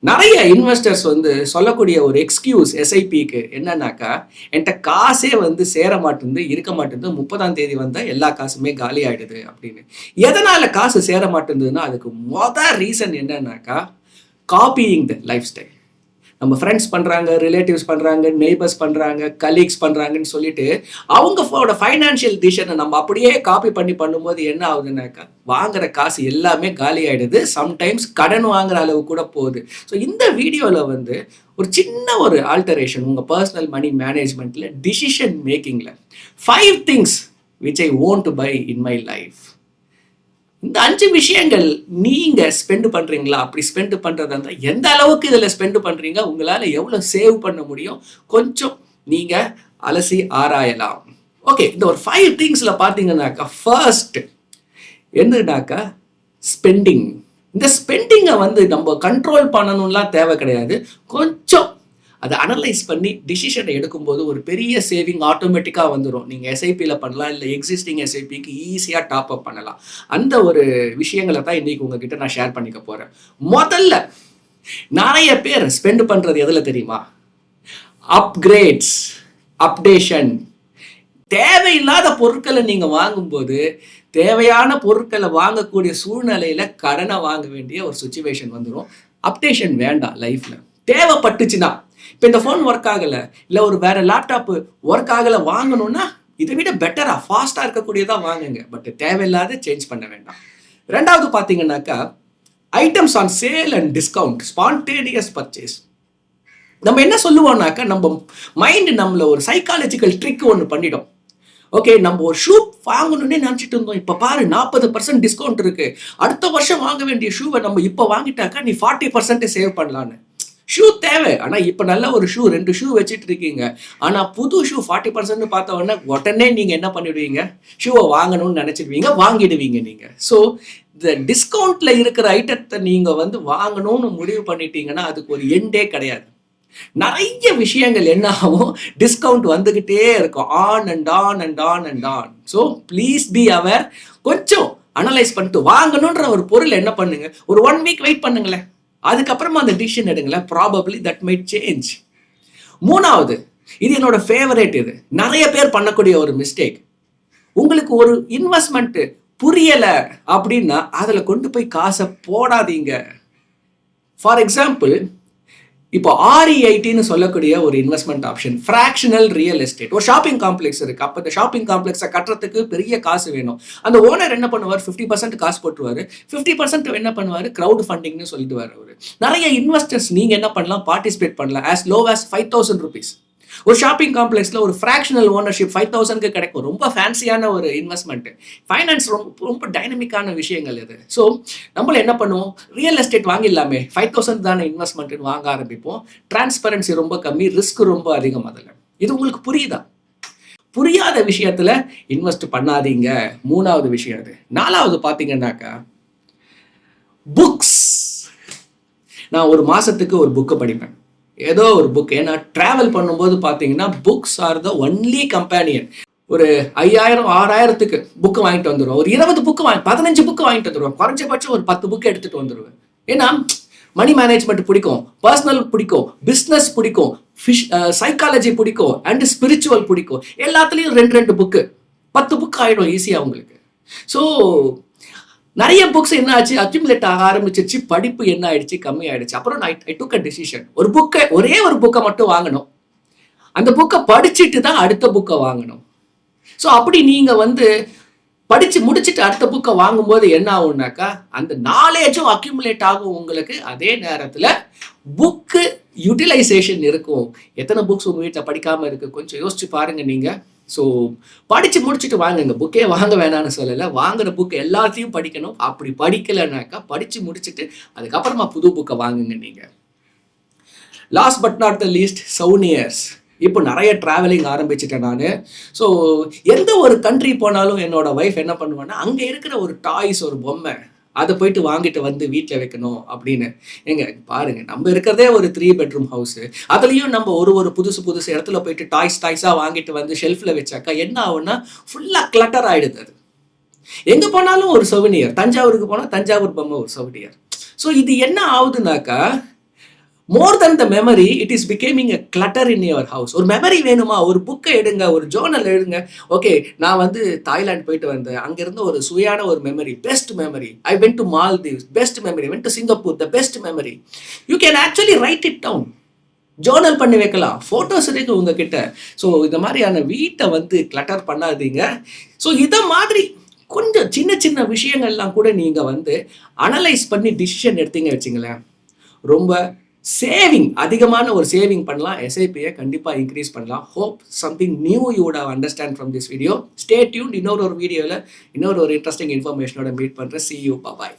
நிறைய இன்வெஸ்டர்ஸ் சொல்லக்கூடிய ஒரு எக்ஸ்கியூஸ் எஸ்ஐபிக்கு என்னன்னாக்கா, என்கிட்ட காசே சேர மாட்டேங்குது, இருக்க மாட்டேங்குது, 30ஆம் தேதி வந்தால் எல்லா காசுமே காலி ஆகிடுது அப்படின்னு. எதனால் காசு சேர மாட்டேங்குதுன்னா அதுக்கு ரீசன் என்னன்னாக்கா, காப்பியிங் த லைஃப் ஸ்டைல். நம்ம ஃப்ரெண்ட்ஸ் பண்ணுறாங்க, ரிலேட்டிவ்ஸ் பண்ணுறாங்க, நெய்பர்ஸ் பண்ணுறாங்க, கலீக்ஸ் பண்ணுறாங்கன்னு சொல்லிட்டு அவங்களோட ஃபைனான்ஷியல் டிசிஷனை நம்ம அப்படியே காப்பி பண்ணும்போது என்ன ஆகுதுன்னாக்கா, வாங்குற காசு எல்லாமே காலி ஆகிடுது. சம்டைம்ஸ் கடன் வாங்குற அளவு கூட போகுது. ஸோ இந்த வீடியோவில் ஒரு சின்ன ஒரு ஆல்டரேஷன் உங்கள் பர்சனல் மணி மேனேஜ்மெண்ட்டில், டிசிஷன் மேக்கிங்கில் 5 things which I want to buy in my life. இந்த 5 விஷயங்கள் நீங்க ஸ்பெண்ட் பண்றீங்களா? அப்படி ஸ்பெண்ட் பண்றதா இருந்தால் எந்த அளவுக்கு இதில் ஸ்பெண்ட் பண்றீங்க, உங்களால் எவ்வளோ சேவ் பண்ண முடியும், கொஞ்சம் நீங்க அலசி ஆராயலாம். ஓகே, இந்த ஒரு 5 திங்ஸ்ல பார்த்தீங்கன்னாக்கா, ஃபர்ஸ்ட் என்னன்னாக்கா ஸ்பெண்டிங். இந்த ஸ்பெண்டிங்கை நம்ம கண்ட்ரோல் பண்ணணும்லாம் தேவை கிடையாது. கொஞ்சம் அதை அனலைஸ் பண்ணி டிசிஷனை எடுக்கும்போது ஒரு பெரிய சேவிங் ஆட்டோமேட்டிக்காக வந்துடும். நீங்கள் எஸ்ஐபியில் பண்ணலாம், இல்லை எக்ஸிஸ்டிங் எஸ்ஐபிக்கு ஈஸியாக டாப் அப் பண்ணலாம். அந்த ஒரு விஷயங்களை தான் இன்றைக்கி உங்ககிட்ட நான் ஷேர் பண்ணிக்க போகிறேன். முதல்ல நிறைய பேர் ஸ்பெண்ட் பண்ணுறது எதில் தெரியுமா? Upgrades, updation. தேவையில்லாத பொருட்களை நீங்கள் வாங்கும்போது தேவையான பொருட்களை வாங்கக்கூடிய சூழ்நிலையில் கடனை வாங்க வேண்டிய ஒரு சுச்சுவேஷன் வந்துடும். அப்டேஷன் வேண்டாம் லைஃப்பில். தேவைப்பட்டுச்சுன்னா, இப்போ இந்த ஃபோன் ஒர்க் ஆகலை, இல்லை ஒரு வேறு லேப்டாப்பு ஒர்க் ஆகலை வாங்கணும்னா இதை விட பெட்டராக ஃபாஸ்ட்டாக இருக்கக்கூடியதாக வாங்குங்க. பட் தேவையில்லாத சேஞ்ச் பண்ண வேண்டாம். ரெண்டாவது பார்த்தீங்கன்னாக்கா, items on sale and discount, spontaneous purchase. நம்ம என்ன சொல்லுவோம்னாக்கா, நம்ம மைண்டு நம்மளை ஒரு சைக்காலஜிக்கல் ட்ரிக் ஒன்று பண்ணிடும். ஓகே, நம்ம ஒரு ஷூ வாங்கணுன்னே நினச்சிட்டு இருந்தோம், இப்போ பாரு 40% டிஸ்கவுண்ட் இருக்கு, அடுத்த வருஷம் வாங்க வேண்டிய ஷூவை நம்ம இப்போ வாங்கிட்டாக்கா நீ 40% சேவ் பண்ணலான்னு. ஷூ தேவை, ஆனால் இப்போ நல்ல ஒரு ஷூ 2 ஷூ வச்சுட்டு இருக்கீங்க, ஆனால் புது ஷூ 40% பார்த்த உடனே நீங்கள் என்ன பண்ணிடுவீங்க, ஷூவை வாங்கணும்னு நினச்சிடுவீங்க, வாங்கிடுவீங்க நீங்கள். ஸோ இந்த டிஸ்கவுண்ட்டில் இருக்கிற ஐட்டத்தை நீங்கள் வாங்கணும்னு முடிவு பண்ணிட்டீங்கன்னா அதுக்கு ஒரு எண்டே கிடையாது. நிறைய விஷயங்கள் என்ன ஆகும், டிஸ்கவுண்ட் வந்துகிட்டே இருக்கும், on and on and on and on. So please be aware. கொஞ்சம் அனலைஸ் பண்ணிட்டு வாங்கணுன்ற ஒரு பொருள் என்ன பண்ணுங்க, ஒரு 1 வீக் வெயிட் பண்ணுங்களேன், அதுக்கப்புறமா அந்த டிசிஷன் எடுங்களேன். Probably that might change. மூணாவது, இது என்னோட ஃபேவரேட். இது நிறைய பேர் பண்ணக்கூடிய ஒரு மிஸ்டேக். உங்களுக்கு ஒரு இன்வெஸ்ட்மெண்ட் புரியலை அப்படின்னா அதில் கொண்டு போய் காசை போடாதீங்க. ஃபார் எக்ஸாம்பிள், இப்போ REITன்னு சொல்லக்கூடிய ஒரு investment option, fractional real estate. ஒரு ஷாப்பிங் காம்ப்ளெக்ஸ் இருக்குது. அப்போ இந்த ஷாப்பிங் காம்ப்ளெக்ஸை கட்டுறதுக்கு பெரிய காசு வேணும். அந்த ஓனர் என்ன பண்ணுவார், 50% காசு போட்டுருவார், 50% என்ன பண்ணுவார், க்ரௌட் ஃபண்டிங்னு சொல்லிட்டு வர அவர். நிறைய இன்வெஸ்டர்ஸ் நீங்கள் என்ன பண்ணலாம், பார்ட்டிசிபேட் பண்ணலாம் as low as 5,000 rupees. ஒரு ஷாப்பிங் காம்ப்ளெக்ஸில் ஒரு ஃப்ராக்ஷனல் ஓனர்ஷிப் 5,000க்கு கிடைக்கும். ரொம்ப ஃபேன்சியான ஒரு இன்வெஸ்ட்மெண்ட். ஃபைனான்ஸ் ரொம்ப டைனமிக்கான விஷயங்கள் இது. ஸோ நம்மள என்ன பண்ணுவோம், ரியல் எஸ்டேட் வாங்கிடலாமே, 5,000 தானே இன்வெஸ்ட்மெண்ட்னு வாங்க ஆரம்பிப்போம். டிரான்ஸ்பரன்சி ரொம்ப கம்மி, ரிஸ்க் ரொம்ப அதிகம். அதில் இது உங்களுக்கு புரியுதா? புரியாத விஷயத்தில் இன்வெஸ்ட் பண்ணாதீங்க. மூணாவது விஷயம் அது. நாலாவது பார்த்தீங்கன்னாக்கா, புக்ஸ். நான் ஒரு மாதத்துக்கு ஒரு புக்கை படிப்பேன், ஏதோ ஒரு புக். ஏன்னா ட்ராவல் பண்ணும்போது பார்த்தீங்கன்னா books R the only companion. ஒரு 5,000 6,000க்கு புக்கு வாங்கிட்டு வந்துடுவோம். ஒரு 20 புக்கு 15 புக்கு வாங்கிட்டு வந்துடுவோம். குறைஞ்சபட்சம் ஒரு 10 புக்கு எடுத்துகிட்டு வந்துடுவேன். ஏன்னா மணி மேனேஜ்மெண்ட் பிடிக்கும், பர்சனல் பிடிக்கும், பிஸ்னஸ் பிடிக்கும், சைக்காலஜி பிடிக்கும், அண்ட் ஸ்பிரிச்சுவல் பிடிக்கும். எல்லாத்துலேயும் 2 புக்கு, 10 புக்கு ஆகிடும் ஈஸியாக உங்களுக்கு. ஸோ நிறைய புக்ஸ் என்ன ஆச்சு, அக்யூமுலேட் ஆக ஆரம்பிச்சிருச்சு. படிப்பு என்ன ஆயிடுச்சு, கம்மி ஆயிடுச்சு. அப்புறம் ஐ டுக் அ டிசிஷன். ஒரே ஒரு புக்கை மட்டும் வாங்கணும். அந்த புக்கை படிச்சுட்டு தான் அடுத்த புக்கை வாங்கணும். ஸோ அப்படி நீங்கள் படித்து முடிச்சுட்டு அடுத்த புக்கை வாங்கும்போது என்ன ஆகும்னாக்கா, அந்த நாலேஜும் அக்யூமுலேட் ஆகும் உங்களுக்கு. அதே நேரத்தில் புக்கு யூட்டிலைசேஷன் இருக்கும். எத்தனை புக்ஸ் உங்கள் வீட்டில் படிக்காமல் இருக்குது, கொஞ்சம் யோசிச்சு பாருங்கள் நீங்கள். ஸோ படித்து முடிச்சுட்டு வாங்குங்க. புக்கே வாங்க வேணான்னு சொல்லலை, வாங்குகிற புக்கு எல்லாத்தையும் படிக்கணும். அப்படி படிக்கலைனாக்கா படித்து முடிச்சுட்டு அதுக்கப்புறமா புது புக்கை வாங்குங்க நீங்கள். Last but not the least, souvenirs. இப்போ நிறைய ட்ராவலிங் ஆரம்பிச்சிட்டேன் நான். ஸோ எந்த ஒரு கண்ட்ரி போனாலும் என்னோட ஒய்ஃப் என்ன பண்ணுவேன்னா, அங்கே இருக்கிற ஒரு டாய்ஸ், ஒரு பொம்மை, அதை போயிட்டு வாங்கிட்டு வீட்டில் வைக்கணும் அப்படின்னு. எங்க பாருங்க, நம்ம இருக்கிறதே ஒரு 3 bedroom ஹவுஸு. அதுலேயும் நம்ம ஒரு புதுசு இடத்துல போயிட்டு டாய்ஸாக வாங்கிட்டு ஷெல்ஃபில் வச்சாக்கா என்ன ஆகுன்னா, ஃபுல்லாக கிளட்டர் ஆகிடுது. அது எங்கே போனாலும் ஒரு சவுனியர். தஞ்சாவூருக்கு போனால் தஞ்சாவூர் பொம்மை ஒரு சவுனியர். ஸோ இது என்ன ஆகுதுனாக்கா, more than the memory, it is becoming a clutter in your house. ஒரு மெமரி வேணுமா, ஒரு புக்கை எடுங்க, ஒரு ஜேர்னல் எடுங்க. ஓகே, நான் வந்து தாய்லாந்து போயிட்டு வந்தேன், அங்க இருந்த ஒரு சுவையான ஒரு memory, best memory. I went to Maldives, best memory. Went to Singapore, the best memory. You can actually write it down. Journal பண்ணி வைக்கலாம், ஃபோட்டோஸ் இருக்கு உங்ககிட்ட. ஸோ இந்த மாதிரியான வீட்டை வந்து கிளட்டர் பண்ணாதீங்க. ஸோ இதை மாதிரி கொஞ்சம் சின்ன சின்ன விஷயங்கள்லாம் கூட நீங்கள் வந்து அனலைஸ் பண்ணி டிசிஷன் எடுத்தீங்க வச்சிங்களேன், ரொம்ப சேவிங், அதிகமான ஒரு சேவிங் பண்ணலாம். எஸ்ஐபியை கண்டிப்பாக இன்க்ரீஸ் பண்ணலாம். Hope something new you would have understand from this video. Stay tune. இன்னொரு வீடியோவில் இன்னொரு இன்ட்ரெஸ்டிங் இன்ஃபர்மேஷனோட மீட் பண்ணுறேன். see you, bye bye.